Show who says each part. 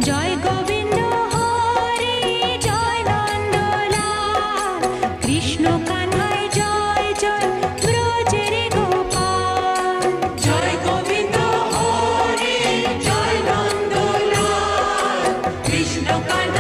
Speaker 1: জয় গোবিন্দ হরে জয় নন্দলাল কৃষ্ণ কানাই জয় জয় ব্রজের গোপাল জয় গোবিন্দ হরে জয় নন্দলাল কৃষ্ণ কানাই